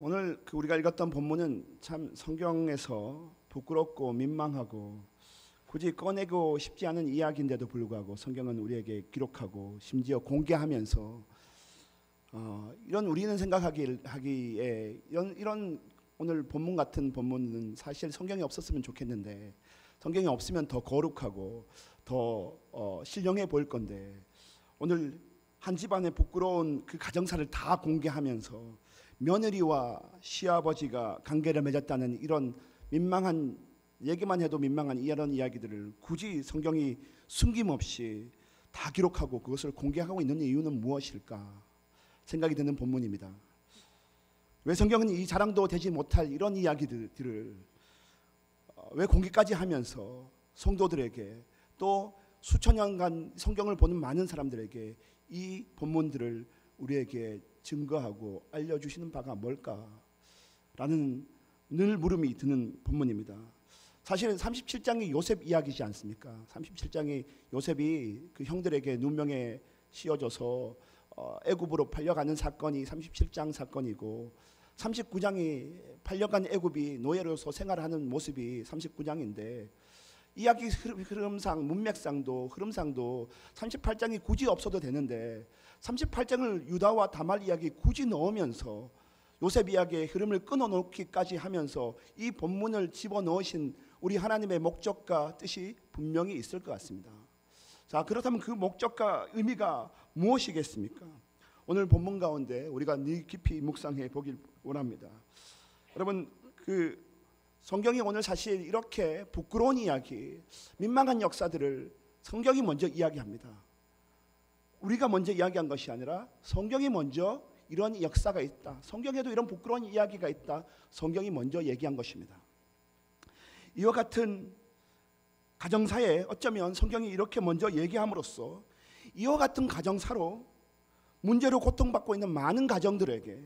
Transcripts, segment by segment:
오늘 우리가 읽었던 본문은 참 성경에서 부끄럽고 민망하고 굳이 꺼내고 싶지 않은 이야기인데도 불구하고 성경은 우리에게 기록하고 심지어 공개하면서 이런 우리는 생각하기에 이런 오늘 본문 같은 본문은 사실 성경이 없었으면 좋겠는데 성경이 없으면 더 거룩하고 더 신령해 보일 건데 오늘 한 집안의 부끄러운 그 가정사를 다 공개하면서 며느리와 시아버지가 관계를 맺었다는 이런 민망한 얘기만 해도 민망한 이런 이야기들을 굳이 성경이 숨김없이 다 기록하고 그것을 공개하고 있는 이유는 무엇일까 생각이 드는 본문입니다. 왜 성경은 이 자랑도 되지 못할 이런 이야기들을 왜 공개까지 하면서 성도들에게 또 수천 년간 성경을 보는 많은 사람들에게 이 본문들을 우리에게 증거하고 알려주시는 바가 뭘까라는 늘 물음이 드는 본문입니다. 사실은 37장이 요셉 이야기지 않습니까? 37장이 요셉이 그 형들에게 눈명에 씌워져서 애굽으로 팔려가는 사건이 37장 사건이고 39장이 팔려간 애굽이 노예로서 생활하는 모습이 39장인데 이야기 흐름상 문맥상도 흐름상도 38장이 굳이 없어도 되는데 38장을 유다와 다말 이야기 굳이 넣으면서 요셉 이야기의 흐름을 끊어놓기까지 하면서 이 본문을 집어넣으신 우리 하나님의 목적과 뜻이 분명히 있을 것 같습니다. 자, 그렇다면 그 목적과 의미가 무엇이겠습니까? 오늘 본문 가운데 우리가 깊이 묵상해 보길 원합니다. 여러분, 성경이 오늘 사실 이렇게 부끄러운 이야기, 민망한 역사들을 성경이 먼저 이야기합니다. 우리가 먼저 이야기한 것이 아니라 성경이 먼저 이런 역사가 있다, 성경에도 이런 부끄러운 이야기가 있다, 성경이 먼저 얘기한 것입니다. 이와 같은 가정사에 어쩌면 성경이 이렇게 먼저 얘기함으로써 이와 같은 가정사로 문제로 고통받고 있는 많은 가정들에게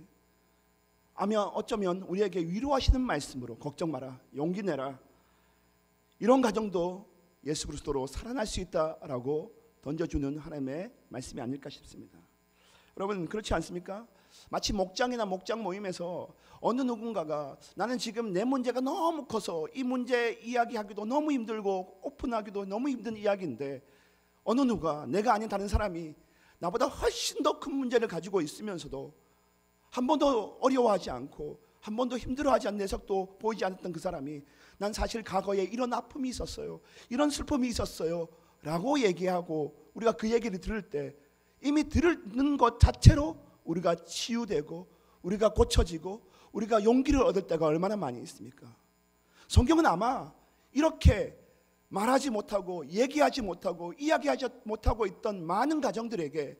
어쩌면 우리에게 위로하시는 말씀으로 걱정 마라, 용기 내라, 이런 가정도 예수 그리스도로 살아날 수 있다라고 던져주는 하나님의 말씀이 아닐까 싶습니다. 여러분, 그렇지 않습니까? 마치 목장이나 목장 모임에서 어느 누군가가 나는 지금 내 문제가 너무 커서 이 문제 이야기하기도 너무 힘들고 오픈하기도 너무 힘든 이야기인데 어느 누가 내가 아닌 다른 사람이 나보다 훨씬 더 큰 문제를 가지고 있으면서도 한 번도 어려워하지 않고 한 번도 힘들어하지 않는 내색도 보이지 않았던 그 사람이 난 사실 과거에 이런 아픔이 있었어요, 이런 슬픔이 있었어요 라고 얘기하고 우리가 그 얘기를 들을 때 이미 들은 것 자체로 우리가 치유되고 우리가 고쳐지고 우리가 용기를 얻을 때가 얼마나 많이 있습니까? 성경은 아마 이렇게 말하지 못하고 얘기하지 못하고 이야기하지 못하고 있던 많은 가정들에게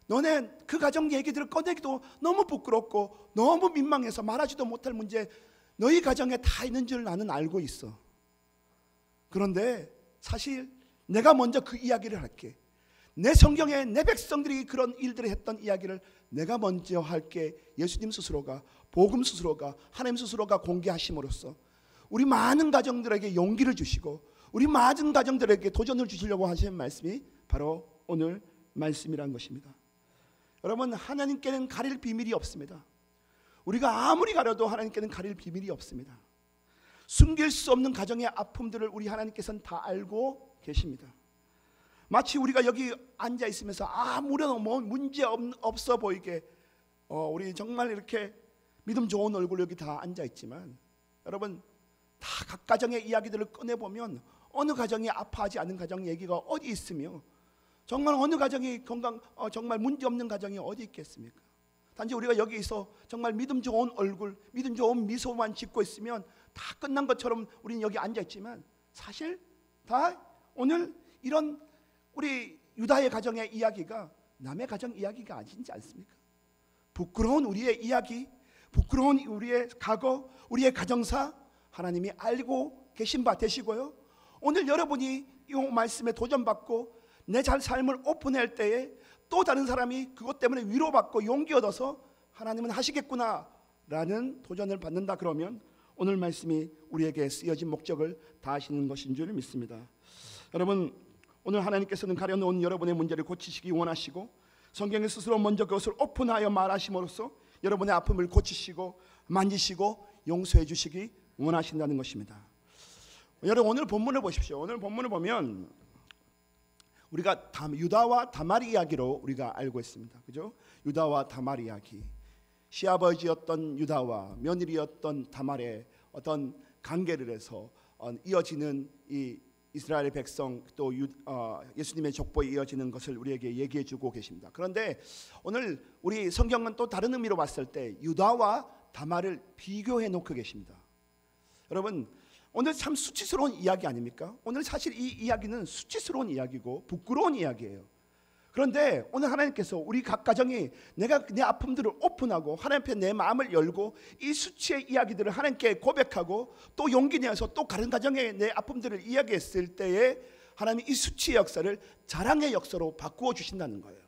너네 그 가정 얘기들을 꺼내기도 너무 부끄럽고 너무 민망해서 말하지도 못할 문제 너희 가정에 다 있는 줄 나는 알고 있어. 그런데 사실 내가 먼저 그 이야기를 할게. 내 성경에 내 백성들이 그런 일들을 했던 이야기를 내가 먼저 할게. 예수님 스스로가, 복음 스스로가, 하나님 스스로가 공개하심으로써 우리 많은 가정들에게 용기를 주시고 우리 많은 가정들에게 도전을 주시려고 하시는 말씀이 바로 오늘 말씀이라는 것입니다. 여러분, 하나님께는 가릴 비밀이 없습니다. 우리가 아무리 가려도 하나님께는 가릴 비밀이 없습니다. 숨길 수 없는 가정의 아픔들을 우리 하나님께서는 다 알고 계십니다. 마치 우리가 여기 앉아 있으면서 아무런 문제 없어 보이게 우리 정말 이렇게 믿음 좋은 얼굴로 여기 다 앉아 있지만 여러분, 다 각 가정의 이야기들을 꺼내보면 어느 가정이 아파하지 않은 가정 얘기가 어디 있으며 정말 어느 가정이 정말 문제 없는 가정이 어디 있겠습니까? 단지 우리가 여기서 정말 믿음 좋은 얼굴, 믿음 좋은 미소만 짓고 있으면 다 끝난 것처럼 우리는 여기 앉아 있지만 사실 다 오늘 이런 우리 유다의 가정의 이야기가 남의 가정 이야기가 아니지 않습니까? 부끄러운 우리의 이야기, 부끄러운 우리의 과거, 우리의 가정사 하나님이 알고 계신 바 되시고요, 오늘 여러분이 이 말씀에 도전받고 내 삶을 오픈할 때에 또 다른 사람이 그것 때문에 위로받고 용기 얻어서 하나님은 하시겠구나 라는 도전을 받는다 그러면 오늘 말씀이 우리에게 쓰여진 목적을 다하시는 것인 줄 믿습니다. 여러분, 오늘 하나님께서는 가려놓은 여러분의 문제를 고치시기 원하시고 성경에 스스로 먼저 그것을 오픈하여 말하심으로써 여러분의 아픔을 고치시고 만지시고 용서해 주시기 원하신다는 것입니다. 여러분 오늘 본문을 보십시오. 오늘 본문을 보면 우리가 유다와 다말 이야기로 우리가 알고 있습니다. 그죠? 유다와 다말 이야기. 시아버지였던 유다와 며느리였던 다말의 어떤 관계를 해서 이어지는 이 이스라엘의 백성 또 예수님의 족보에 이어지는 것을 우리에게 얘기해 주고 계십니다. 그런데 오늘 우리 성경은 또 다른 의미로 봤을 때 유다와 다말을 비교해 놓고 계십니다. 여러분 오늘 참 수치스러운 이야기 아닙니까? 오늘 사실 이 이야기는 수치스러운 이야기고 부끄러운 이야기예요. 그런데 오늘 하나님께서 우리 각 가정이 내가 내 아픔들을 오픈하고 하나님 앞에 내 마음을 열고 이 수치의 이야기들을 하나님께 고백하고 또 용기 내어서 또 다른 가정에 내 아픔들을 이야기했을 때에 하나님이 이 수치의 역사를 자랑의 역사로 바꾸어 주신다는 거예요.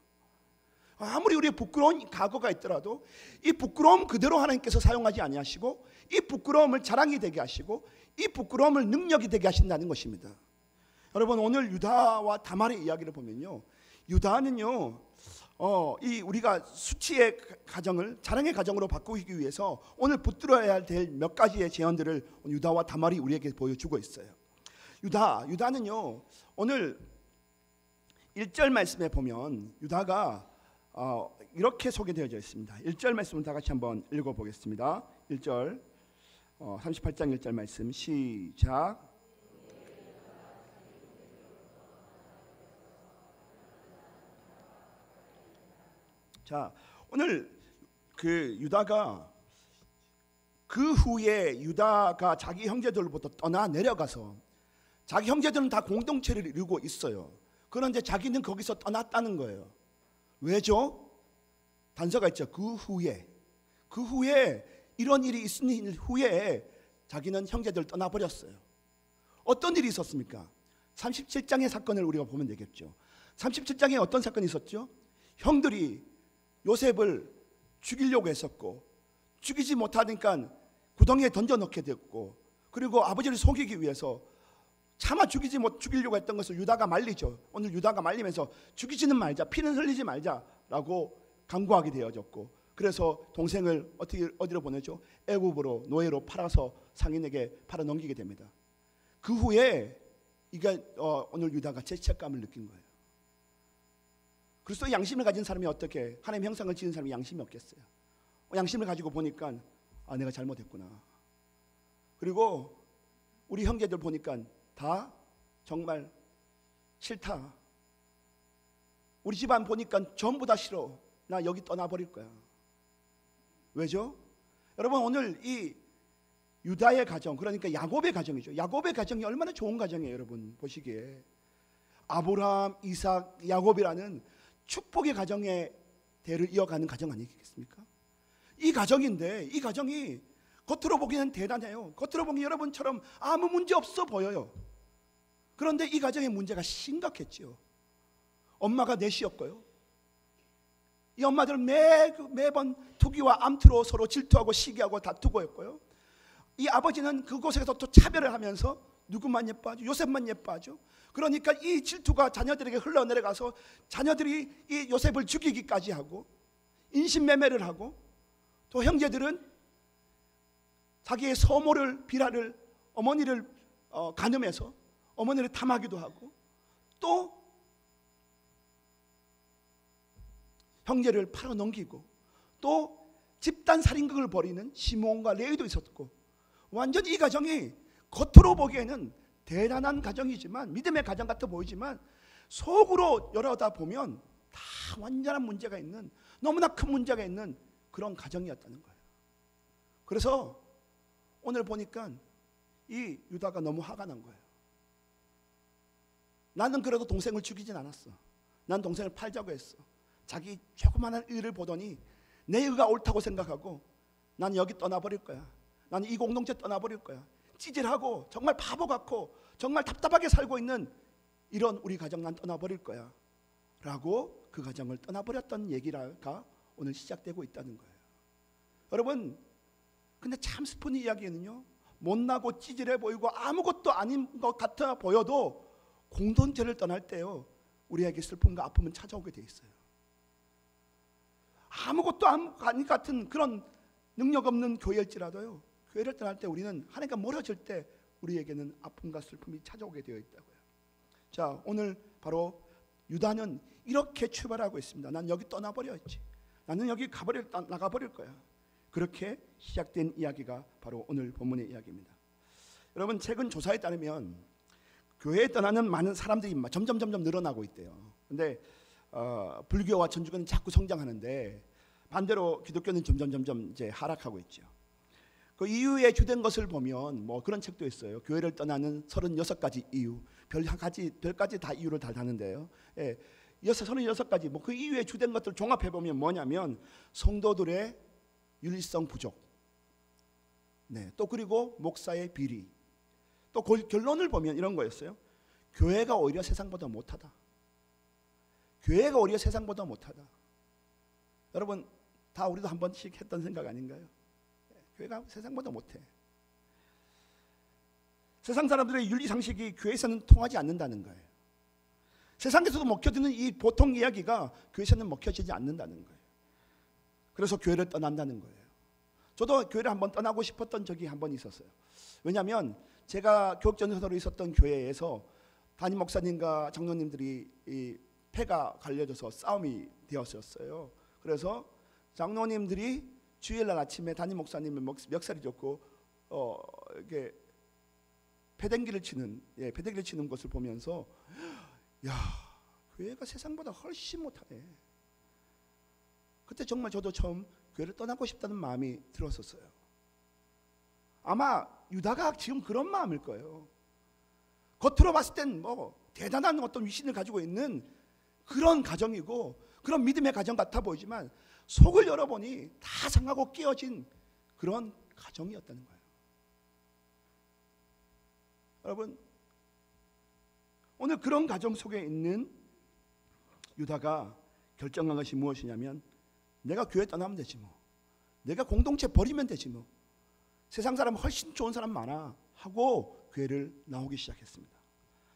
아무리 우리의 부끄러운 과거가 있더라도 이 부끄러움 그대로 하나님께서 사용하지 아니하시고 이 부끄러움을 자랑이 되게 하시고 이 부끄러움을 능력이 되게 하신다는 것입니다. 여러분 오늘 유다와 다말의 이야기를 보면요, 유다는요 이 우리가 수치의 가정을 자랑의 가정으로 바꾸기 위해서 오늘 붙들어야 될 몇 가지의 제언들을 유다와 다말이 우리에게 보여주고 있어요. 유다는요 오늘 1절 말씀에 보면 유다가 이렇게 소개되어져 있습니다. 1절 말씀을 다 같이 한번 읽어보겠습니다. 1절 38장 1절 말씀 시작. 자, 오늘 그 유다가 그 후에 유다가 자기 형제들로부터 떠나 내려가서 자기 형제들은 다 공동체를 이루고 있어요. 그런데 자기는 거기서 떠났다는 거예요. 왜죠? 단서가 있죠. 그 후에 이런 일이 있은 후에 자기는 형제들을 떠나버렸어요. 어떤 일이 있었습니까? 37장의 사건을 우리가 보면 되겠죠. 37장에 어떤 사건이 있었죠? 형들이 요셉을 죽이려고 했었고 죽이지 못하니까 구덩이에 던져넣게 됐고 그리고 아버지를 속이기 위해서 차마 죽이려고 했던 것을 유다가 말리죠. 오늘 유다가 말리면서 죽이지는 말자, 피는 흘리지 말자라고 강구하게 되어졌고 그래서 동생을 어디로 보내죠? 애굽으로 노예로 팔아서 상인에게 팔아 넘기게 됩니다. 그 후에 이게 오늘 유다가 죄책감을 느낀 거예요. 그리스도의 양심을 가진 사람이 어떻게 하나님 형상을 지은 사람이 양심이 없겠어요? 양심을 가지고 보니까 내가 잘못했구나. 그리고 우리 형제들 보니까 다 정말 싫다. 우리 집안 보니까 전부 다 싫어. 나 여기 떠나버릴 거야. 왜죠? 여러분 오늘 이 유다의 가정, 그러니까 야곱의 가정이죠. 야곱의 가정이 얼마나 좋은 가정이에요. 여러분 보시기에 아브라함, 이삭, 야곱이라는 축복의 가정의 대를 이어가는 가정 아니겠습니까? 이 가정인데 이 가정이 겉으로 보기는 대단해요. 겉으로 보기 여러분처럼 아무 문제 없어 보여요. 그런데 이 가정의 문제가 심각했지요. 엄마가 넷이었고요. 이 엄마들은 매번 투기와 암투로 서로 질투하고 시기하고 다투고 했고요. 이 아버지는 그곳에서 또 차별을 하면서 누구만 예뻐하죠? 요셉만 예뻐하죠. 그러니까 이 질투가 자녀들에게 흘러내려가서 자녀들이 이 요셉을 죽이기까지 하고 인신매매를 하고 또 형제들은 자기의 서모를 비라를 어머니를 간음해서 어머니를 탐하기도 하고 또 형제를 팔아 넘기고 또 집단 살인극을 벌이는 시므온과 레위도 있었고 완전히 이 가정이 겉으로 보기에는 대단한 가정이지만 믿음의 가정 같아 보이지만 속으로 열어다보면 다 완전한 문제가 있는 너무나 큰 문제가 있는 그런 가정이었다는 거예요. 그래서 오늘 보니까 이 유다가 너무 화가 난 거예요. 나는 그래도 동생을 죽이진 않았어. 난 동생을 팔자고 했어. 자기 조그마한 일을 보더니 내 의가 옳다고 생각하고 나는 여기 떠나버릴 거야. 나는 이 공동체 떠나버릴 거야. 찌질하고 정말 바보 같고 정말 답답하게 살고 있는 이런 우리 가정 난 떠나버릴 거야 라고 그 가정을 떠나버렸던 얘기가 오늘 시작되고 있다는 거예요. 여러분 근데 참 슬픈 이야기는요, 못나고 찌질해 보이고 아무것도 아닌 것 같아 보여도 공동체를 떠날 때요 우리에게 슬픔과 아픔은 찾아오게 돼 있어요. 아무것도 아닌 같은 그런 능력 없는 교회일지라도요, 교회를 떠날 때 우리는 하나님과 멀어질 때 우리에게는 아픔과 슬픔이 찾아오게 되어 있다고요. 자, 오늘 바로 유다는 이렇게 출발하고 있습니다. 난 여기 떠나버렸지. 나는 여기 나가버릴 거야. 그렇게 시작된 이야기가 바로 오늘 본문의 이야기입니다. 여러분, 최근 조사에 따르면 교회에 떠나는 많은 사람들이 점점 늘어나고 있대요. 근데 불교와 천주교는 자꾸 성장하는데 반대로 기독교는 점점 이제 하락하고 있죠. 그 이유에 주된 것을 보면 뭐 그런 책도 있어요. 교회를 떠나는 36가지 이유, 별까지 다 이유를 다 다는데요. 36가지 뭐 그 이유에 주된 것들 종합해 보면 뭐냐면 성도들의 윤리성 부족, 또 그리고 목사의 비리, 또 결론을 보면 이런 거였어요. 교회가 오히려 세상보다 못하다. 교회가 오히려 세상보다 못하다. 여러분, 다 우리도 한 번씩 했던 생각 아닌가요? 교회가 세상보다 못해. 세상 사람들의 윤리상식이 교회에서는 통하지 않는다는 거예요. 세상에서도 먹혀지는 이 보통 이야기가 교회에서는 먹혀지지 않는다는 거예요. 그래서 교회를 떠난다는 거예요. 저도 교회를 한번 떠나고 싶었던 적이 한 번 있었어요. 왜냐하면 제가 교육전선으로 있었던 교회에서 담임 목사님과 장로님들이 이 폐가 갈려져서 싸움이 되었었어요. 그래서 장로님들이 주일날 아침에 담임 목사님을 멱살이 줬고 이렇게 패댕기를 치는 것을 보면서 야, 교회가 세상보다 훨씬 못하네. 그때 정말 저도 처음 교회를 떠나고 싶다는 마음이 들었었어요. 아마 유다가 지금 그런 마음일 거예요. 겉으로 봤을 땐 뭐 대단한 어떤 위신을 가지고 있는 그런 가정이고 그런 믿음의 가정 같아 보이지만 속을 열어보니 다 상하고 깨어진 그런 가정이었다는 거예요. 여러분, 오늘 그런 가정 속에 있는 유다가 결정한 것이 무엇이냐면 내가 교회 떠나면 되지 뭐, 내가 공동체 버리면 되지 뭐, 세상 사람 훨씬 좋은 사람 많아 하고 교회를 나오기 시작했습니다.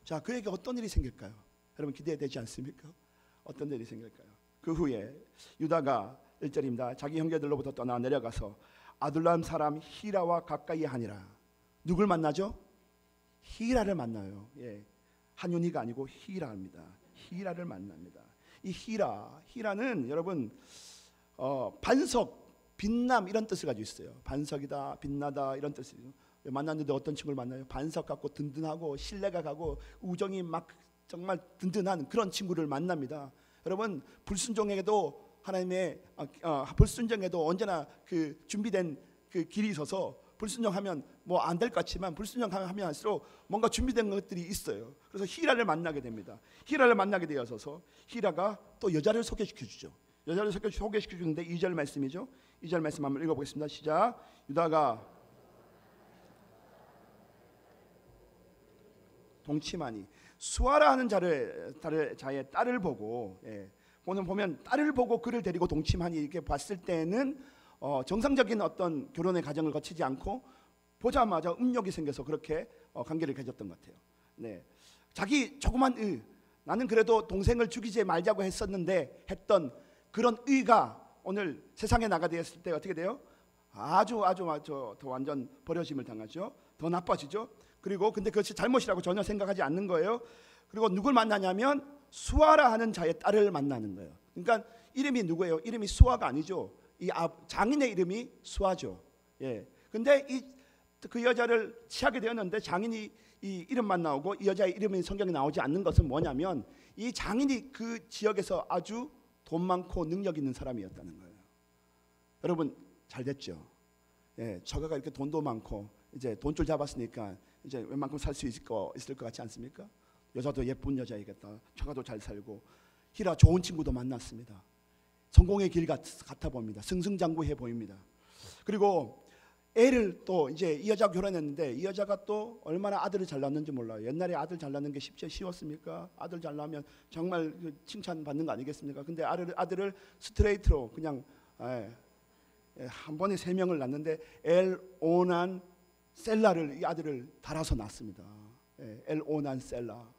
자, 그에게 어떤 일이 생길까요? 여러분, 기대되지 않습니까? 어떤 일이 생길까요? 그 후에 유다가 1절입니다. 자기 형제들로부터 떠나 내려가서 아둘람 사람 히라와 가까이 하니라. 누굴 만나죠? 히라를 만나요. 한윤희가 아니고 히라입니다. 히라를 만납니다. 이 히라는 여러분 반석, 빛남 이런 뜻을 가지고 있어요. 반석이다, 빛나다 이런 뜻이에요. 만났는데 어떤 친구를 만나요? 반석 같고 든든하고 신뢰가 가고 우정이 막 정말 든든한 그런 친구를 만납니다. 여러분, 불순종에게도 하나님의 불순종에도 언제나 그 준비된 그 길이 있어서 불순종하면 뭐 안 될 것 같지만 불순종하면 할수록 뭔가 준비된 것들이 있어요. 그래서 히라를 만나게 됩니다. 히라를 만나게 되어서 히라가 또 여자를 소개시켜 주죠. 여자를 소개시켜 주는데 2절 말씀이죠. 2절 말씀 한번 읽어보겠습니다. 시작. 유다가 동치마니 수아라 하는 자의 딸을 보고, 오늘 보면 딸을 보고 그를 데리고 동침하니 이렇게 봤을 때는 정상적인 어떤 결혼의 과정을 거치지 않고 보자마자 음욕이 생겨서 그렇게 관계를 가졌던 것 같아요. 자기 조그만 나는 그래도 동생을 죽이지 말자고 했었는데 했던 그런 의가 오늘 세상에 나가되었을 때 어떻게 돼요? 아주 더 완전 버려짐을 당하죠. 더 나빠지죠. 그리고 근데 그것이 잘못이라고 전혀 생각하지 않는 거예요. 그리고 누굴 만나냐면 수아라 하는 자의 딸을 만나는 거예요. 그러니까 이름이 누구예요? 이름이 수아가 아니죠. 이 장인의 이름이 수아죠. 근데 그 여자를 취하게 되었는데 장인이 이 이름만 나오고 이 여자의 이름이 성경에 나오지 않는 것은 뭐냐면 이 장인이 그 지역에서 아주 돈 많고 능력 있는 사람이었다는 거예요. 여러분, 잘 됐죠. 저가가 이렇게 돈도 많고 이제 돈줄 잡았으니까 이제 웬만큼 살 수 있을 것 같지 않습니까? 여자도 예쁜 여자이겠다. 저가도 잘 살고 히라 좋은 친구도 만났습니다. 성공의 길 같아 보입니다. 승승장구해 보입니다. 그리고 애를 또 이제 이 여자가 결혼했는데 이 여자가 또 얼마나 아들을 잘 낳는지 몰라요. 옛날에 아들 잘 낳는 게 쉬웠습니까? 아들 잘 낳으면 정말 칭찬 받는 거 아니겠습니까? 근데 아들을 스트레이트로 그냥 한 번에 3명을 낳는데 엘오난 셀라를 이 아들을 달아서 낳습니다. 엘오난 셀라.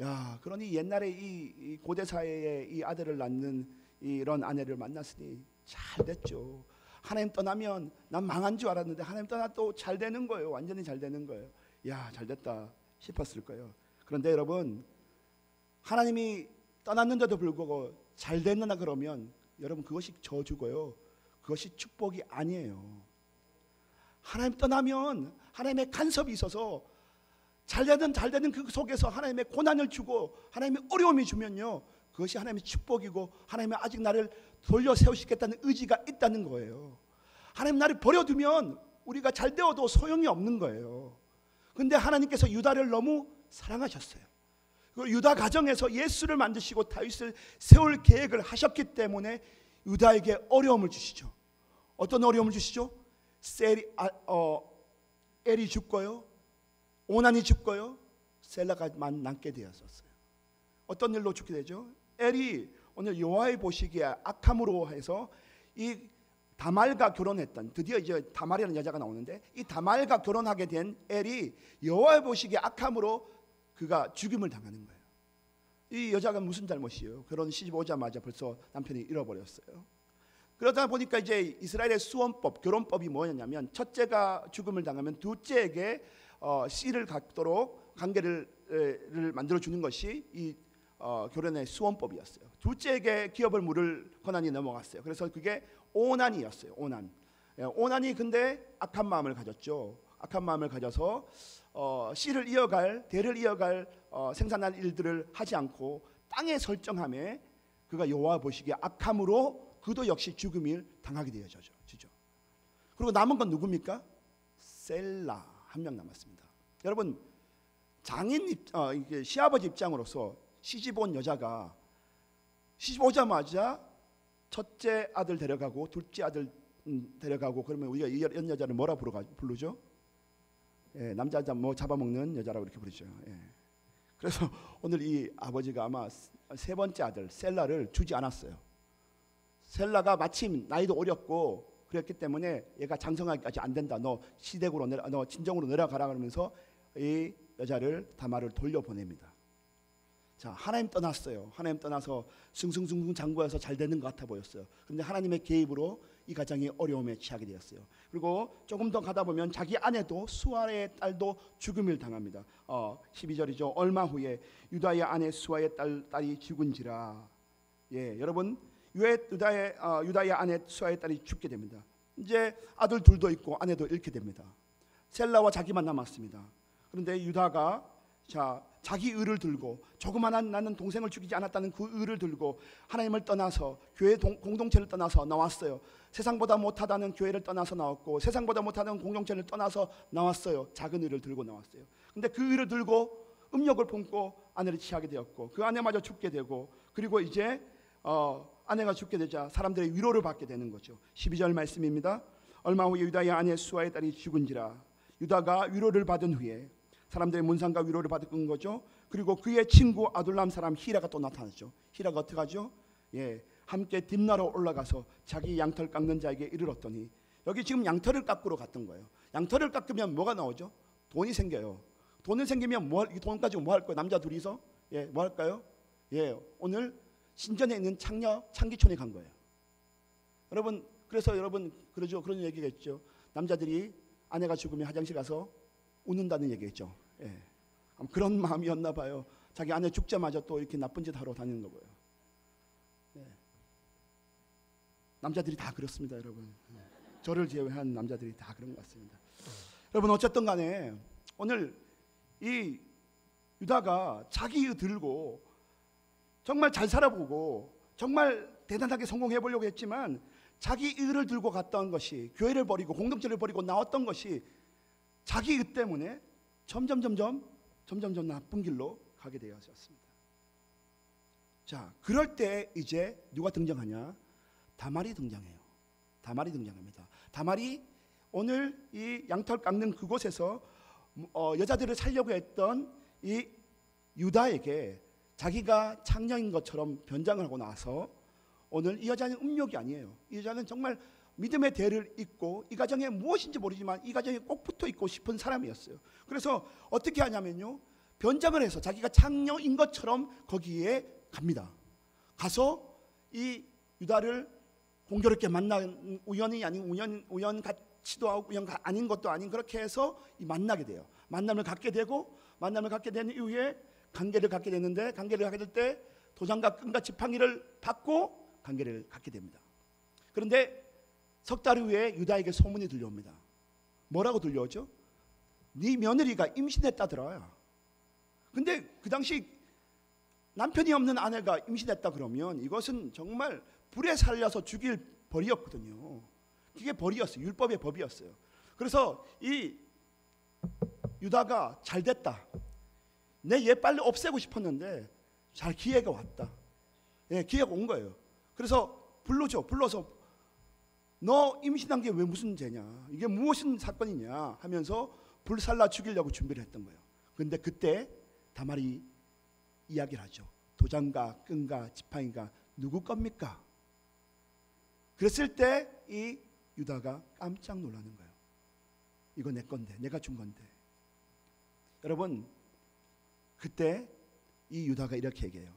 야, 그러니 옛날에 이 고대 사회에 이 아들을 낳는 이런 아내를 만났으니 잘 됐죠. 하나님 떠나면 난 망한 줄 알았는데 하나님 떠나 또 잘 되는 거예요. 완전히 잘 되는 거예요. 야, 잘 됐다 싶었을 거예요. 그런데 여러분, 하나님이 떠났는데도 불구하고 잘 됐느냐 그러면 여러분, 그것이 저주고요, 그것이 축복이 아니에요. 하나님 떠나면 하나님의 간섭이 있어서 잘 되는 그 속에서 하나님의 고난을 주고 하나님의 어려움이 주면요, 그것이 하나님의 축복이고 하나님이 아직 나를 돌려 세우시겠다는 의지가 있다는 거예요. 하나님 나를 버려두면 우리가 잘 되어도 소용이 없는 거예요. 그런데 하나님께서 유다를 너무 사랑하셨어요. 그리고 유다 가정에서 예수를 만드시고 다윗을 세울 계획을 하셨기 때문에 유다에게 어려움을 주시죠. 어떤 어려움을 주시죠? 엘이 죽고요, 오난이 죽고요, 셀라가만 남게 되었었어요. 어떤 일로 죽게 되죠? 엘이 오늘 여호와의 보시기에 악함으로 해서 이 다말과 결혼했던, 드디어 이제 다말이라는 여자가 나오는데, 이 다말과 결혼하게 된 엘이 여호와의 보시기에 악함으로 그가 죽임을 당하는 거예요. 이 여자가 무슨 잘못이에요? 결혼 시집 오자마자 벌써 남편이 잃어버렸어요. 그러다 보니까 이제 이스라엘의 수원법, 결혼법이 뭐였냐면, 첫째가 죽음을 당하면 둘째에게 씨를 갖도록 관계를 만들어 주는 것이 이 결혼의 수원법이었어요. 둘째에게 기업을 물을 권한이 넘어갔어요. 그래서 그게 오난이었어요. 오난이 근데 악한 마음을 가졌죠. 악한 마음을 가져서 대를 이어갈 생산할 일들을 하지 않고 땅에 설정함에 그가 여호와 보시기에 악함으로 그도 역시 죽음을 당하게 되어지죠. 그리고 남은 건 누굽니까? 셀라 한 명 남았습니다. 여러분, 시아버지 입장으로서 시집 온 여자가 시집 오자마자 첫째 아들 데려가고 둘째 아들 데려가고, 그러면 우리가 이런 여자를 뭐라 부르죠? 예, 남자 뭐 잡아먹는 여자라고 이렇게 부르죠. 예. 그래서 오늘 이 아버지가 아마 세 번째 아들 셀라를 주지 않았어요. 셀라가 마침 나이도 어렸고 그랬기 때문에 얘가 장성하기까지 안 된다. 너 진정으로 내려가라 그러면서 이 여자를 다말을 돌려보냅니다. 자, 하나님 떠났어요. 하나님 떠나서 승승승승 장구해서 잘 되는 것 같아 보였어요. 그런데 하나님의 개입으로 이 가정이 어려움에 처하게 되었어요. 그리고 조금 더 가다 보면 자기 아내도 수아의 딸도 죽음을 당합니다. 12절이죠. 얼마 후에 유다의 아내 수아의 딸이 죽은지라. 예, 여러분, 유다의 아내 수아의 딸이 죽게 됩니다. 이제 아들 둘도 있고 아내도 잃게 됩니다. 셀라와 자기만 남았습니다. 그런데 유다가 자기 의를 들고, 조그만한 나는 동생을 죽이지 않았다는 그 의를 들고 하나님을 떠나서 교회 공동체를 떠나서 나왔어요. 세상보다 못하다는 교회를 떠나서 나왔고 세상보다 못하는 공동체를 떠나서 나왔어요. 작은 의를 들고 나왔어요. 근데 그 의를 들고 음욕을 품고 아내를 취하게 되었고 그 아내마저 죽게 되고, 그리고 이제 아내가 죽게 되자 사람들의 위로를 받게 되는 거죠. 12절 말씀입니다. 얼마 후에 유다의 아내 수아의 딸이 죽은지라. 유다가 위로를 받은 후에 사람들의 문상과 위로를 받은 거죠. 그리고 그의 친구 아둘람 사람 히라가 또 나타났죠. 히라가 어떻게 하죠? 예, 함께 딥나로 올라가서 자기 양털 깎는 자에게 이르렀더니, 여기 지금 양털을 깎으러 갔던 거예요. 양털을 깎으면 뭐가 나오죠? 돈이 생겨요. 돈이 생기면 이 돈 가지고 뭐 할 거예요? 남자 둘이서 뭐 할까요? 오늘 신전에 있는 창기촌에 간 거예요. 여러분, 그래서 여러분 그러죠. 그런 얘기겠죠. 남자들이 아내가 죽으면 화장실 가서 웃는다는 얘기겠죠. 그런 마음이었나 봐요. 자기 아내 죽자마자 또 이렇게 나쁜 짓 하러 다니는 거고요. 남자들이 다 그렇습니다, 여러분. 저를 제외한 남자들이 다 그런 것 같습니다. 여러분, 어쨌든 간에 오늘 이 유다가 자기 들고 정말 잘 살아보고 정말 대단하게 성공해 보려고 했지만 자기 의를 들고 갔던 것이, 교회를 버리고 공동체를 버리고 나왔던 것이 자기 의 때문에 점점 나쁜 길로 가게 되었습니다. 자, 그럴 때 이제 누가 등장하냐? 다말이 등장해요. 다말이 등장합니다. 다말이 오늘 이 양털 깎는 그곳에서 여자들을 살려고 했던 이 유다에게 자기가 창녀인 것처럼 변장을 하고 나서, 오늘 이 여자는 음욕이 아니에요. 이 여자는 정말 믿음의 대를 잇고 이 가정에 무엇인지 모르지만 이 가정에 꼭 붙어 있고 싶은 사람이었어요. 그래서 어떻게 하냐면요, 변장을 해서 자기가 창녀인 것처럼 거기에 갑니다. 가서 이 유다를 공교롭게 만난 우연이 아닌 우연 같지도 하고 우연 아닌 것도 아닌 그렇게 해서 만나게 돼요. 만남을 갖게 되고 만남을 갖게 된 이후에 관계를 갖게 되는데 관계를 갖게 될 때 도장과 끈과 지팡이를 받고 관계를 갖게 됩니다. 그런데 석 달 후에 유다에게 소문이 들려옵니다. 뭐라고 들려오죠? 네 며느리가 임신했다더라. 근데 그 당시 남편이 없는 아내가 임신했다 그러면 이것은 정말 불에 살려서 죽일 벌이었거든요. 그게 벌이었어요. 율법의 법이었어요. 그래서 이 유다가 잘 됐다. 내 얘 빨리 없애고 싶었는데 잘 기회가 왔다. 예, 기회가 온 거예요. 그래서 불러서 너 임신한 게 왜 무슨 죄냐? 이게 무엇인 사건이냐? 하면서 불살라 죽이려고 준비를 했던 거예요. 그런데 그때 다말이 이야기를 하죠. 도장과 끈과 지팡이가 누구 겁니까? 그랬을 때 이 유다가 깜짝 놀라는 거예요. 이거 내 건데, 내가 준 건데. 여러분, 그때 이 유다가 이렇게 얘기해요.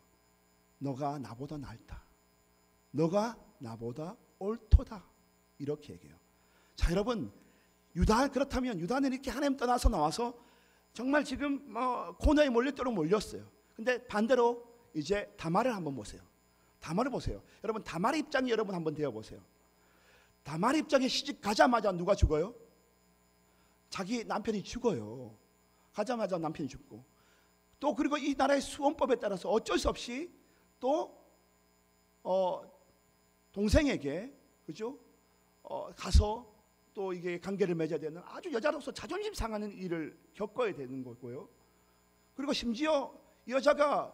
너가 나보다 낫다. 너가 나보다 옳도다. 이렇게 얘기해요. 자, 여러분, 그렇다면 유다는 이렇게 하나님 떠나서 나와서 정말 지금 코너에 몰릴 대로 몰렸어요. 근데 반대로 이제 다말을 한번 보세요. 다말을 보세요. 여러분, 다말의 입장이 여러분 한번 되어 보세요. 다말의 입장에 시집 가자마자 누가 죽어요? 자기 남편이 죽어요. 가자마자 남편이 죽고, 또 그리고 이 나라의 수원법에 따라서 어쩔 수 없이 또 동생에게, 그죠? 가서 또 이게 관계를 맺어야 되는 아주 여자로서 자존심 상하는 일을 겪어야 되는 거고요. 그리고 심지어 이 여자가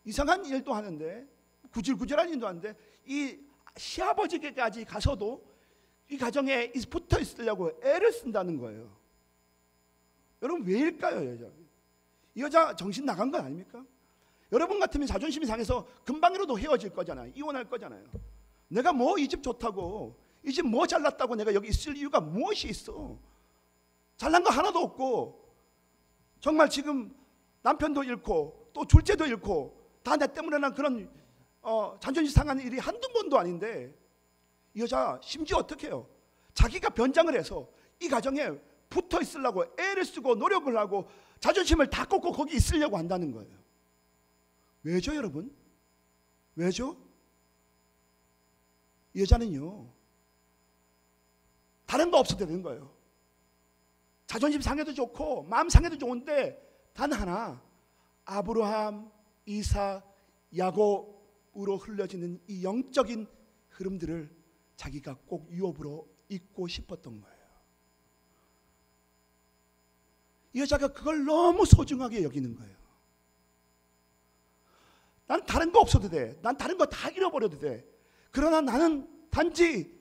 이상한 일도 하는데, 구질구질한 일도 하는데, 이 시아버지께까지 가서도 이 가정에 붙어 있으려고 애를 쓴다는 거예요. 여러분, 왜일까요? 이 여자 정신 나간 건 아닙니까? 여러분 같으면 자존심이 상해서 금방이라도 헤어질 거잖아요. 이혼할 거잖아요. 내가 뭐 이 집 좋다고, 이 집 뭐 잘났다고 내가 여기 있을 이유가 무엇이 있어? 잘난 거 하나도 없고, 정말 지금 남편도 잃고 또 둘째도 잃고 다 내 때문에 난 그런 자존심 상하는 일이 한두 번도 아닌데, 이 여자 심지어 어떻게 해요? 자기가 변장을 해서 이 가정에 붙어 있으려고 애를 쓰고 노력을 하고 자존심을 다 꺾고 거기 있으려고 한다는 거예요. 왜죠, 여러분? 왜죠? 이 여자는요, 다른 거 없어도 되는 거예요. 자존심 상해도 좋고 마음 상해도 좋은데 단 하나, 아브라함, 이삭, 야곱으로 흘러지는 이 영적인 흐름들을 자기가 꼭 유업으로 잊고 싶었던 거예요. 이 여자가 그걸 너무 소중하게 여기는 거예요. 난 다른 거 없어도 돼. 난 다른 거 다 잃어버려도 돼. 그러나 나는 단지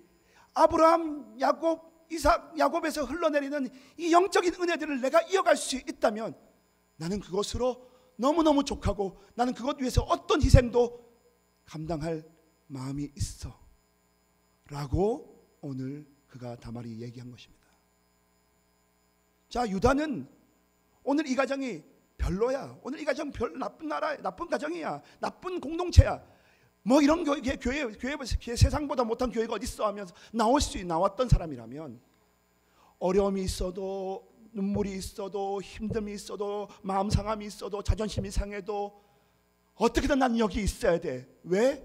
아브라함, 야곱, 이삭, 야곱에서 흘러내리는 이 영적인 은혜들을 내가 이어갈 수 있다면 나는 그것으로 너무너무 족하고 나는 그것 위해서 어떤 희생도 감당할 마음이 있어 라고 오늘 그가 다말이 얘기한 것입니다. 자, 유다는 오늘 이 가정이 별로야. 오늘 이 가정 별 나쁜 나라, 나쁜 가정이야. 나쁜 공동체야. 뭐 이런 교회 세상보다 못한 교회가 어디 있어 하면서 나왔던 사람이라면, 어려움이 있어도 눈물이 있어도 힘듦이 있어도 마음 상함이 있어도 자존심이 상해도 어떻게든 난 여기 있어야 돼. 왜?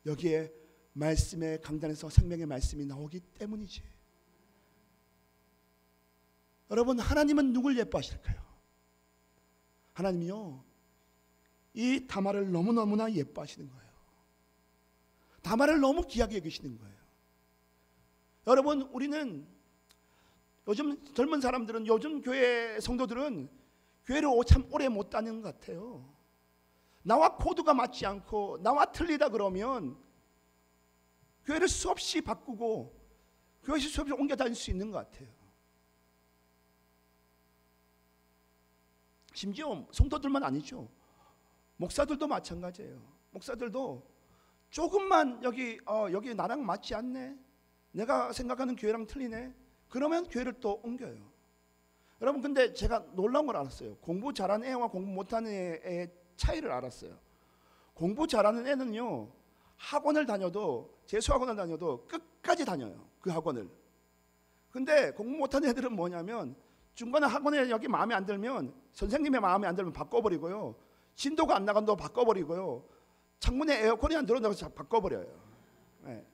여기에 말씀의 강단에서 생명의 말씀이 나오기 때문이지. 여러분, 하나님은 누굴 예뻐하실까요? 하나님이요, 이 다말을 너무너무나 예뻐하시는 거예요. 다말을 너무 귀하게 여기시는 거예요. 여러분, 우리는 요즘 젊은 사람들은, 요즘 교회 성도들은 교회를 참 오래 못 다니는 것 같아요. 나와 코드가 맞지 않고 나와 틀리다 그러면 교회를 수없이 바꾸고 교회를 수없이 옮겨 다닐 수 있는 것 같아요. 심지어 성도들만 아니죠. 목사들도 마찬가지예요. 목사들도 조금만 여기 나랑 맞지 않네, 내가 생각하는 교회랑 틀리네, 그러면 교회를 또 옮겨요. 여러분, 근데 제가 놀라운 걸 알았어요. 공부 잘하는 애와 공부 못하는 애의 차이를 알았어요. 공부 잘하는 애는요, 학원을 다녀도, 재수학원을 다녀도 끝까지 다녀요. 그 학원을. 근데 공부 못하는 애들은 뭐냐면 중간에 학원에 여기 마음에 안 들면, 선생님의 마음에 안 들면 바꿔버리고요. 진도가 안 나간다고 바꿔버리고요. 창문에 에어컨이 안 들어온다고 바꿔버려요. 네.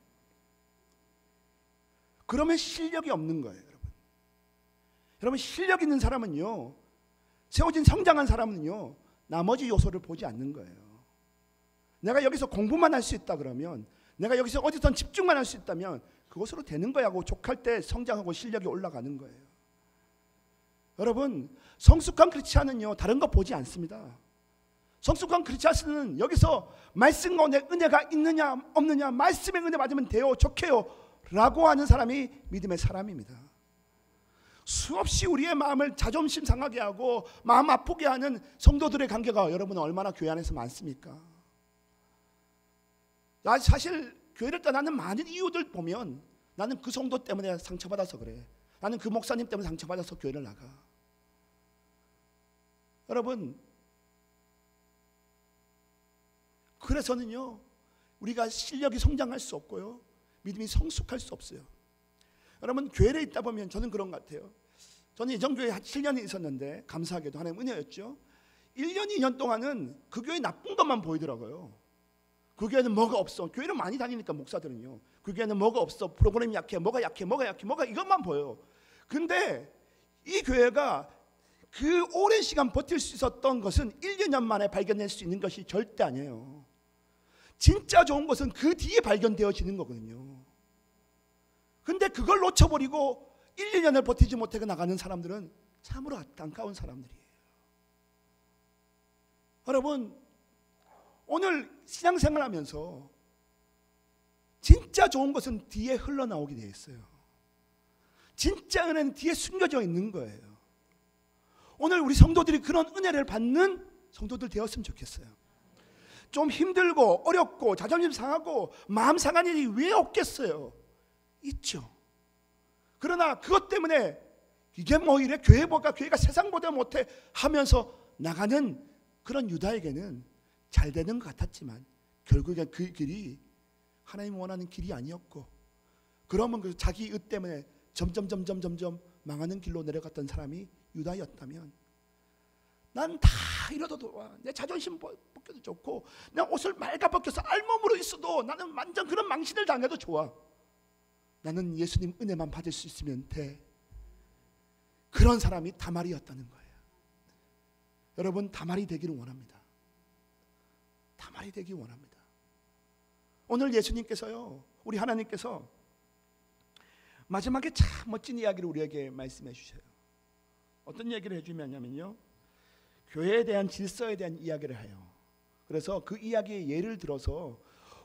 그러면 실력이 없는 거예요, 여러분. 여러분, 실력 있는 사람은요, 세워진 성장한 사람은요, 나머지 요소를 보지 않는 거예요. 내가 여기서 공부만 할 수 있다 그러면, 내가 여기서 어디선 집중만 할 수 있다면 그것으로 되는 거야 하고 족할 때 성장하고 실력이 올라가는 거예요. 여러분, 성숙한 크리스찬은요, 다른 거 보지 않습니다. 성숙한 크리스찬은 여기서 말씀과 은혜가 있느냐 없느냐, 말씀의 은혜 받으면 돼요, 좋게요 라고 하는 사람이 믿음의 사람입니다. 수없이 우리의 마음을 자존심 상하게 하고 마음 아프게 하는 성도들의 관계가 여러분은 얼마나 교회 안에서 많습니까? 나 사실 교회를 떠나는 많은 이유들 보면 나는 그 성도 때문에 상처받아서 그래, 나는 그 목사님 때문에 상처받아서 교회를 나가. 여러분, 그래서는요, 우리가 실력이 성장할 수 없고요, 믿음이 성숙할 수 없어요. 여러분, 교회에 있다 보면 저는 그런 것 같아요. 저는 예전교회에 7년이 있었는데 감사하게도 하나님 은혜였죠. 1년 2년 동안은 그 교회 나쁜 것만 보이더라고요. 그 교회는 뭐가 없어. 교회를 많이 다니니까 목사들은요, 그 교회는 뭐가 없어, 프로그램이 약해, 뭐가 약해, 뭐가 약해, 뭐가, 이것만 보여요. 근데 이 교회가 그 오랜 시간 버틸 수 있었던 것은 1, 2년 만에 발견할 수 있는 것이 절대 아니에요. 진짜 좋은 것은 그 뒤에 발견되어지는 거거든요. 근데 그걸 놓쳐버리고 1, 2년을 버티지 못하고 나가는 사람들은 참으로 안타까운 사람들이에요. 여러분, 오늘 신앙생활 하면서 진짜 좋은 것은 뒤에 흘러나오게 되어 있어요. 진짜 은혜는 뒤에 숨겨져 있는 거예요. 오늘 우리 성도들이 그런 은혜를 받는 성도들 되었으면 좋겠어요. 좀 힘들고 어렵고 자존심 상하고 마음 상한 일이 왜 없겠어요? 있죠. 그러나 그것 때문에 이게 뭐 이래, 교회가 세상보다 못해 하면서 나가는 그런 유다에게는 잘 되는 것 같았지만 결국엔 그 길이 하나님 원하는 길이 아니었고, 그러면 그 자기 의 때문에 점점 망하는 길로 내려갔던 사람이 유다였다면, 난 다 이러도 좋아, 내 자존심 벗겨도 좋고, 내 옷을 맑아 벗겨서 알몸으로 있어도 나는 완전 그런 망신을 당해도 좋아, 나는 예수님 은혜만 받을 수 있으면 돼, 그런 사람이 다말이었다는 거예요. 여러분, 다말이 되기를 원합니다. 다말이 되기 원합니다. 오늘 예수님께서요, 우리 하나님께서 마지막에 참 멋진 이야기를 우리에게 말씀해 주셔요. 어떤 얘기를 해주냐면요, 교회에 대한 질서에 대한 이야기를 해요. 그래서 그 이야기의 예를 들어서,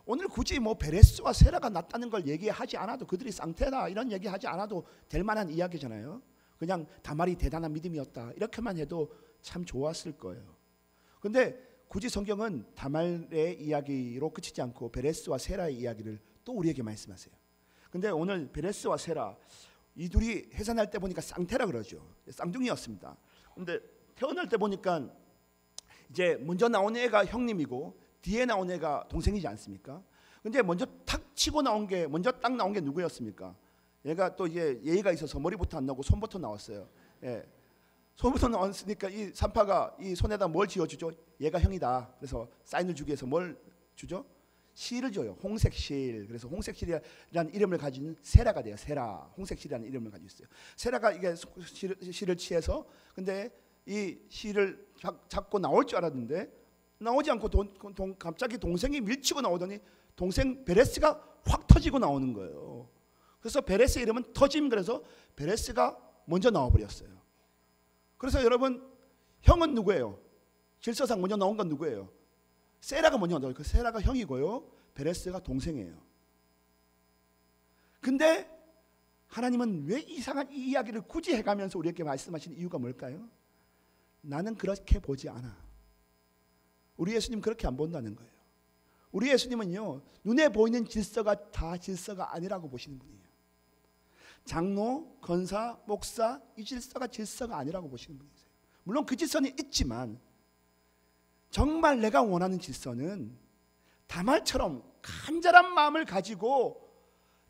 오늘 굳이 뭐 베레스와 세라가 낫다는 걸 얘기하지 않아도, 그들이 쌍태다 이런 얘기하지 않아도 될 만한 이야기잖아요. 그냥 다말이 대단한 믿음이었다 이렇게만 해도 참 좋았을 거예요. 근데 굳이 성경은 다말의 이야기로 그치지 않고 베레스와 세라의 이야기를 또 우리에게 말씀하세요. 근데 오늘 베레스와 세라, 이 둘이 해산할 때 보니까 쌍태라 그러죠. 쌍둥이였습니다. 근데 태어날 때 보니까 이제 먼저 나온 애가 형님이고 뒤에 나온 애가 동생이지 않습니까? 근데 먼저 탁 치고 나온 게, 먼저 딱 나온 게 누구였습니까? 얘가 또 이제 예의가 있어서 머리부터 안 나오고 손부터 나왔어요. 예. 손부터 나왔으니까 이 산파가 이 손에다 뭘 지어주죠? 얘가 형이다. 그래서 사인을 주기 위해서 뭘 주죠? 실을 줘요. 홍색실. 그래서 홍색실이라는 이름을 가진 세라가 돼요. 세라. 홍색실이라는 이름을 가지고 있어요. 세라가 이게 실을 취해서, 근데 이 실을 잡고 나올 줄 알았는데 나오지 않고 갑자기 동생이 밀치고 나오더니 동생 베레스가 확 터지고 나오는 거예요. 그래서 베레스의 이름은 터짐, 그래서 베레스가 먼저 나와버렸어요. 그래서 여러분, 형은 누구예요? 질서상 먼저 나온 건 누구예요? 세라가 먼저 나와요. 그 세라가 형이고요, 베레스가 동생이에요. 근데 하나님은 왜 이상한 이 이야기를 굳이 해가면서 우리에게 말씀하시는 이유가 뭘까요? 나는 그렇게 보지 않아. 우리 예수님 그렇게 안 본다는 거예요. 우리 예수님은요, 눈에 보이는 질서가 다 질서가 아니라고 보시는 분이에요. 장로, 권사, 목사, 이 질서가 아니라고 보시는 분이세요. 물론 그 질서는 있지만 정말 내가 원하는 질서는 다말처럼 간절한 마음을 가지고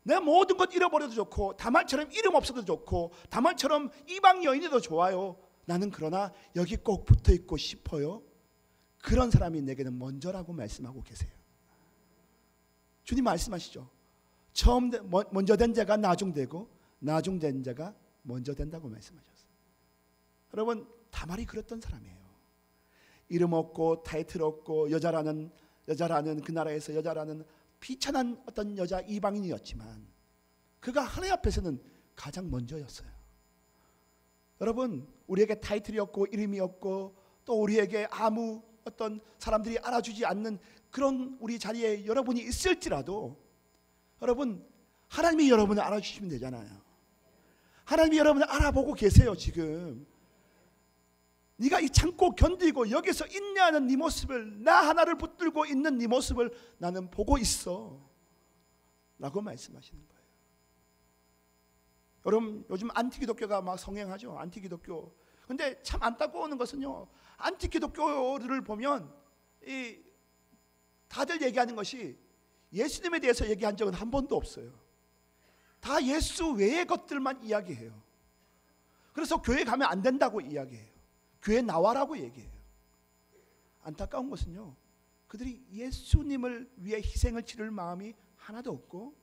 내 모든 것 잃어버려도 좋고 다말처럼 이름 없어도 좋고 다말처럼 이방 여인이도 좋아요. 나는 그러나 여기 꼭 붙어 있고 싶어요. 그런 사람이 내게는 먼저라고 말씀하고 계세요. 주님 말씀하시죠. 먼저 된 자가 나중되고 나중된 자가 먼저 된다고 말씀하셨어요. 여러분, 다말이 그랬던 사람이에요. 이름 없고 타이틀 없고 여자라는 그 나라에서 여자라는 비천한 어떤 여자 이방인이었지만 그가 하나님 앞에서는 가장 먼저였어요. 여러분, 우리에게 타이틀이 없고 이름이 없고 또 우리에게 아무 어떤 사람들이 알아주지 않는 그런 우리 자리에 여러분이 있을지라도 여러분, 하나님이 여러분을 알아주시면 되잖아요. 하나님이 여러분을 알아보고 계세요. 지금 네가 이 참고 견디고 여기서 인내하는 네 모습을, 나 하나를 붙들고 있는 네 모습을 나는 보고 있어 라고 말씀하시는 거예요. 여러분, 요즘 안티기독교가 막 성행하죠. 안티기독교. 근데 참 안타까운 것은요, 안티기독교를 보면 다들 얘기하는 것이 예수님에 대해서 얘기한 적은 한 번도 없어요. 다 예수 외의 것들만 이야기해요. 그래서 교회 가면 안 된다고 이야기해요. 교회 나와라고 얘기해요. 안타까운 것은요, 그들이 예수님을 위해 희생을 치를 마음이 하나도 없고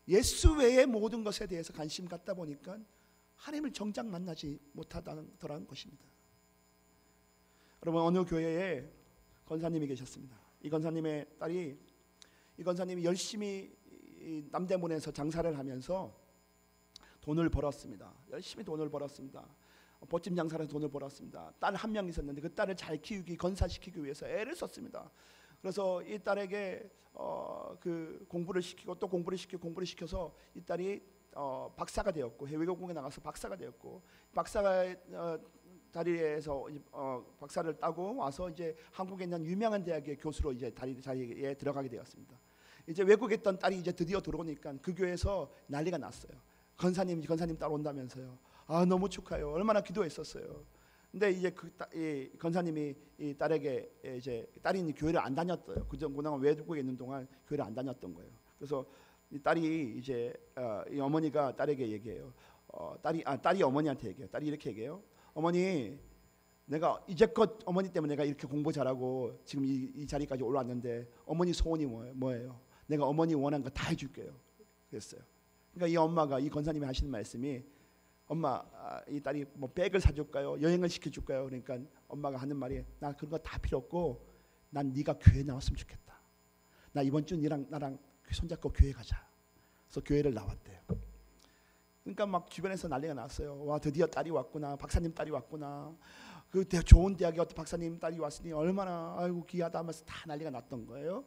예수 외의 모든 것에 대해서 관심 갖다 보니까 하나님을 정작 만나지 못하더라는 것입니다. 여러분, 어느 교회에 권사님이 계셨습니다. 이 권사님의 딸이, 이 권사님이 열심히 남대문에서 장사를 하면서 돈을 벌었습니다. 열심히 돈을 벌었습니다. 보찜 장사를 돈을 벌었습니다. 딸 한 명 있었는데 그 딸을 잘 키우기, 건사시키기 위해서 애를 썼습니다. 그래서 이 딸에게 그 공부를 시키고 또 공부를 시켜서 이 딸이 박사가 되었고, 외국에 나가서 박사가 되었고, 박사가 자리에서 박사를 따고 와서 이제 한국에 있는 유명한 대학의 교수로 이제 자리에 들어가게 되었습니다. 이제 외국에 있던 딸이 이제 드디어 들어오니까 그 교회에서 난리가 났어요. 권사님 딸 온다면서요. 아, 너무 축하해요. 얼마나 기도했었어요. 근데 이제 이 권사님이 이 딸에게 이제 딸이 교회를 안 다녔어요. 그동안 외국에 있는 동안 교회를 안 다녔던 거예요. 그래서 이 딸이 이제 이 어머니가 딸에게 얘기해요. 딸이 어머니한테 얘기해요. 딸이 이렇게 얘기해요. 어머니, 내가 이제껏 어머니 때문에 내가 이렇게 공부 잘하고 지금 이 자리까지 올라왔는데 어머니 소원이 뭐예요? 내가 어머니 원하는 거 다 해줄게요. 그랬어요. 그러니까 이 엄마가, 이 권사님이 하시는 말씀이, 엄마, 이 딸이 뭐 백을 사줄까요? 여행을 시켜줄까요? 그러니까 엄마가 하는 말이, 나 그런 거 다 필요 없고 난 네가 교회 나왔으면 좋겠다. 나 이번 주 나랑 손잡고 교회 가자. 그래서 교회를 나왔대요. 그러니까 막 주변에서 난리가 났어요. 와, 드디어 딸이 왔구나. 박사님 딸이 왔구나. 그 좋은 대학에 어떤 박사님 딸이 왔으니 얼마나 아이고 귀하다 하면서 다 난리가 났던 거예요.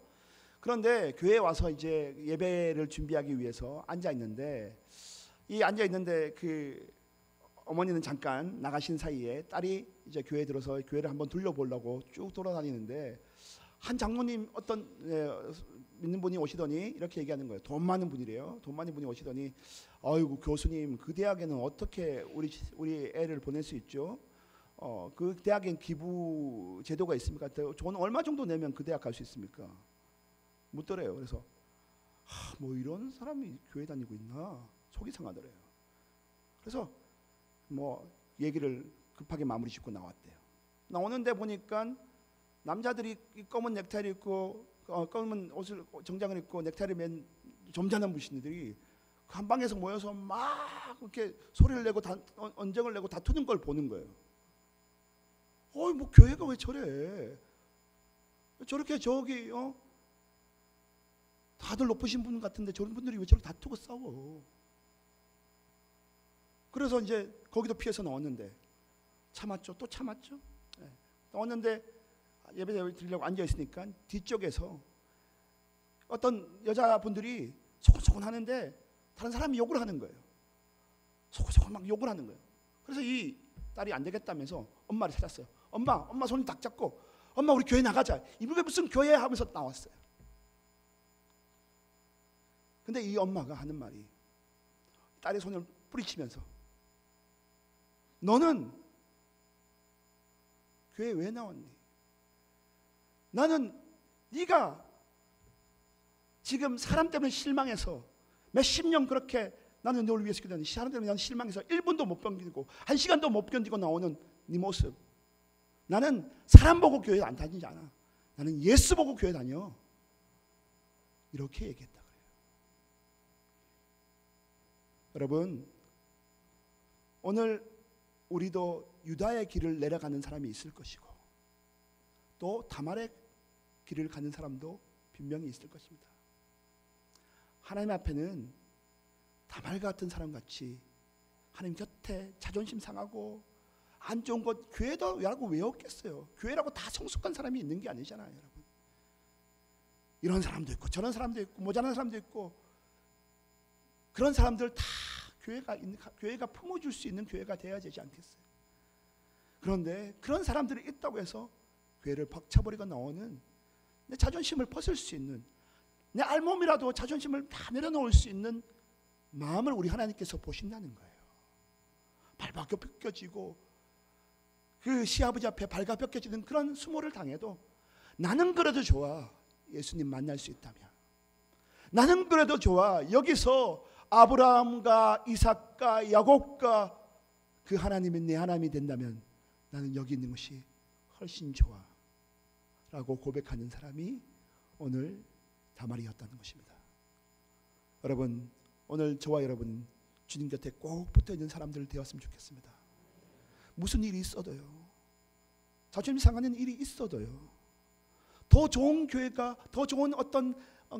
그런데 교회에 와서 이제 예배를 준비하기 위해서 앉아 있는데 그 어머니는 잠깐 나가신 사이에 딸이 이제 교회에 들어서 교회를 한번 둘러보려고 쭉 돌아다니는데 한 장로님, 어떤 믿는 분이 오시더니 이렇게 얘기하는 거예요. 돈 많은 분이래요. 돈 많은 분이 오시더니, 아이고 교수님, 그 대학에는 어떻게 우리 애를 보낼 수 있죠? 그 대학엔 기부 제도가 있습니까? 돈 얼마 정도 내면 그 대학 갈 수 있습니까? 묻더래요. 그래서 뭐 이런 사람이 교회 다니고 있나 속이 상하더래요. 그래서 뭐 얘기를 급하게 마무리 짓고 나왔대요. 나오는데 보니까 남자들이 검은 넥타이를 입고 검은 옷을 정장을 입고 넥타이를 맨 점잖은 무신들이 한 방에서 모여서 막 이렇게 소리를 내고 언쟁을 내고 다투는 걸 보는 거예요. 뭐 교회가 왜 저래? 저렇게 다들 높으신 분 같은데 저런 분들이 왜 저렇게 다투고 싸워? 그래서 이제 거기도 피해서 나왔는데 참았죠. 또 참았죠. 나왔는데 예배 드리려고 앉아 있으니까 뒤쪽에서 어떤 여자분들이 소곤소곤 하는데 다른 사람이 욕을 하는 거예요. 소곤소곤 막 욕을 하는 거예요. 그래서 이 딸이 안 되겠다면서 엄마를 찾았어요. 엄마 손을 딱 잡고, 엄마 우리 교회 나가자. 이게 무슨 교회 하면서 나왔어요. 근데 이 엄마가 하는 말이, 딸의 손을 뿌리치면서, 너는 교회 왜 나왔니? 나는 네가 지금 사람 때문에 실망해서 몇십 년 그렇게 나는 너를 위해서 기도하는데 사람 때문에 나는 실망해서 1분도 못 견디고 1시간도 못 견디고 나오는 네 모습. 나는 사람 보고 교회 안 다니지 않아. 나는 예수 보고 교회 다녀. 이렇게 얘기했다 그래요. 여러분, 오늘 우리도 유다의 길을 내려가는 사람이 있을 것이고 또 다말의 길을 가는 사람도 분명히 있을 것입니다. 하나님 앞에는 다말 같은 사람같이 하나님 곁에 자존심 상하고 안 좋은 것 교회도 라고 왜 없겠어요. 교회라고 다 성숙한 사람이 있는 게 아니잖아요. 여러분, 이런 사람도 있고 저런 사람도 있고 모자란 사람도 있고 그런 사람들 다 교회가 품어줄 수 있는 교회가 되어야 되지 않겠어요. 그런데 그런 사람들이 있다고 해서 교회를 벅차버리고 나오는 내 자존심을 벗을 수 있는 내 알몸이라도 자존심을 다 내려놓을 수 있는 마음을 우리 하나님께서 보신다는 거예요. 발밖에 벗겨지고 그 시아버지 앞에 발가 벗겨지는 그런 수모를 당해도 나는 그래도 좋아. 예수님 만날 수 있다면 나는 그래도 좋아. 여기서 아브라함과 이삭과 야곱과 그 하나님이 내 하나님이 된다면 나는 여기 있는 것이 훨씬 좋아 라고 고백하는 사람이 오늘 다말이었다는 것입니다. 여러분, 오늘 저와 여러분 주님 곁에 꼭 붙어있는 사람들 되었으면 좋겠습니다. 무슨 일이 있어도요, 자존심 상하는 일이 있어도요, 더 좋은 교회가 더 좋은 어떤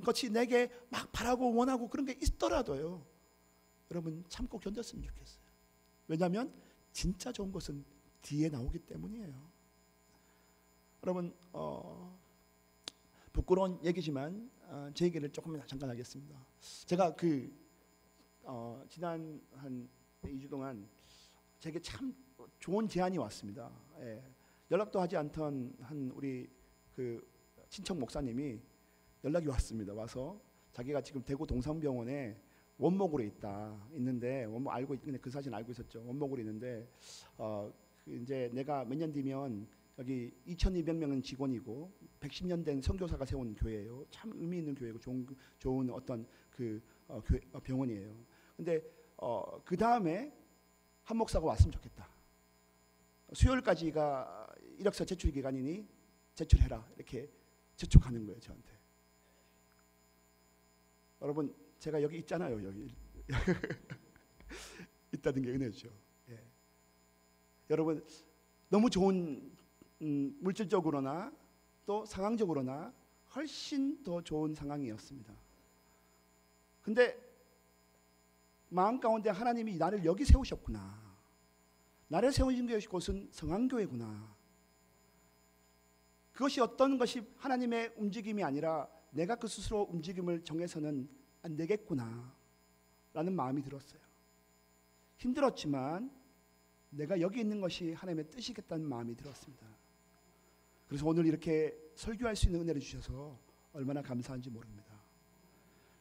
것이 내게 막 바라고 원하고 그런 게 있더라도요, 여러분 참고 견뎠으면 좋겠어요. 왜냐하면 진짜 좋은 것은 뒤에 나오기 때문이에요. 여러분, 부끄러운 얘기지만 제 얘기를 조금 잠깐 하겠습니다. 제가 지난 한 2주 동안 제게 참 좋은 제안이 왔습니다. 예. 연락도 하지 않던 한 우리 그 친척 목사님이 연락이 왔습니다. 와서 자기가 지금 대구 동산병원에 원목으로 있는데 원목 알고 있는데 그 사실 알고 있었죠. 원목으로 있는데 이제 내가 몇 년 뒤면 여기 2,200명은 직원이고 110년 된 선교사가 세운 교회예요. 참 의미 있는 교회고 좋은 어떤 병원이에요. 근데 그 다음에 한 목사가 왔으면 좋겠다. 수요일까지가 이력서 제출 기간이니 제출해라. 이렇게 재촉하는 거예요, 저한테. 여러분, 제가 여기 있잖아요. 여기 있다는 게 은혜죠. 예. 여러분, 너무 좋은 물질적으로나 또 상황적으로나 훨씬 더 좋은 상황이었습니다. 근데 마음 가운데 하나님이 나를 여기 세우셨구나. 나를 세우신 곳은 성황교회구나. 그것이 어떤 것이 하나님의 움직임이 아니라 내가 그 스스로 움직임을 정해서는 안 되겠구나 라는 마음이 들었어요. 힘들었지만 내가 여기 있는 것이 하나님의 뜻이겠다는 마음이 들었습니다. 그래서 오늘 이렇게 설교할 수 있는 은혜를 주셔서 얼마나 감사한지 모릅니다.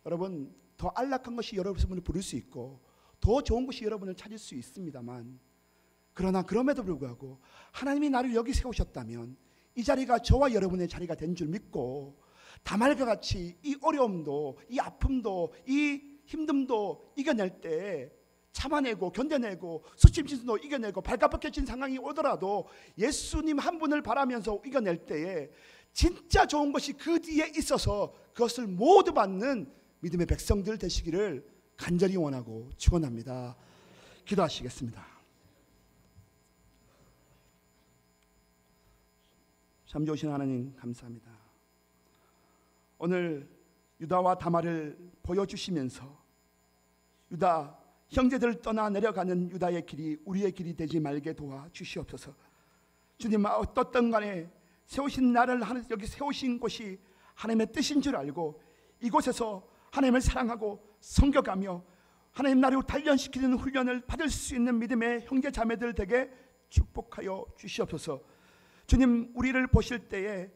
여러분, 더 안락한 것이 여러분을 부를 수 있고 더 좋은 것이 여러분을 찾을 수 있습니다만, 그러나 그럼에도 불구하고 하나님이 나를 여기 세우셨다면 이 자리가 저와 여러분의 자리가 된 줄 믿고 다말과 같이 이 어려움도 이 아픔도 이 힘듦도 이겨낼 때 참아내고 견뎌내고 수침신도 이겨내고 발가벗겨진 상황이 오더라도 예수님 한 분을 바라면서 이겨낼 때에 진짜 좋은 것이 그 뒤에 있어서 그것을 모두 받는 믿음의 백성들 되시기를 간절히 원하고 축원합니다. 기도하시겠습니다. 참 좋으신 하나님 감사합니다. 오늘 유다와 다말을 보여주시면서 유다 형제들을 떠나 내려가는 유다의 길이 우리의 길이 되지 말게 도와 주시옵소서. 주님, 어떻든 간에 세우신 나를 여기 세우신 곳이 하나님의 뜻인 줄 알고 이곳에서 하나님을 사랑하고 섬겨가며 하나님 나를 단련시키는 훈련을 받을 수 있는 믿음의 형제 자매들 되게 축복하여 주시옵소서. 주님, 우리를 보실 때에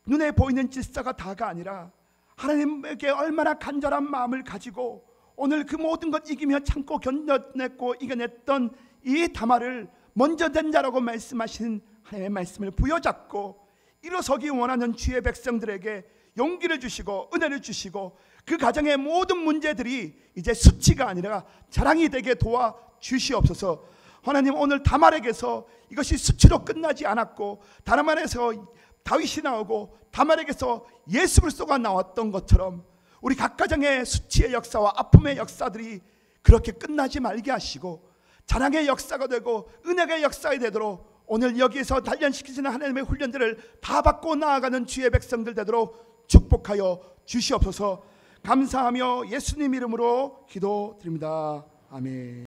눈에 보이는 질서가 다가 아니라 하나님에게 얼마나 간절한 마음을 가지고 오늘 그 모든 것 이기며 참고 견뎌냈고 이겨냈던 이 다말을 먼저 된 자라고 말씀하신 하나님의 말씀을 부여잡고 일어서기 원하는 주의 백성들에게 용기를 주시고 은혜를 주시고 그 가정의 모든 문제들이 이제 수치가 아니라 자랑이 되게 도와 주시옵소서. 하나님, 오늘 다말에게서 이것이 수치로 끝나지 않았고, 다말에서 다윗이 나오고 다말에게서 예수 그리스도가 나왔던 것처럼 우리 각 가정의 수치의 역사와 아픔의 역사들이 그렇게 끝나지 말게 하시고 자랑의 역사가 되고 은혜의 역사가 되도록 오늘 여기에서 단련시키시는 하나님의 훈련들을 다 받고 나아가는 주의 백성들 되도록 축복하여 주시옵소서. 감사하며 예수님 이름으로 기도드립니다. 아멘.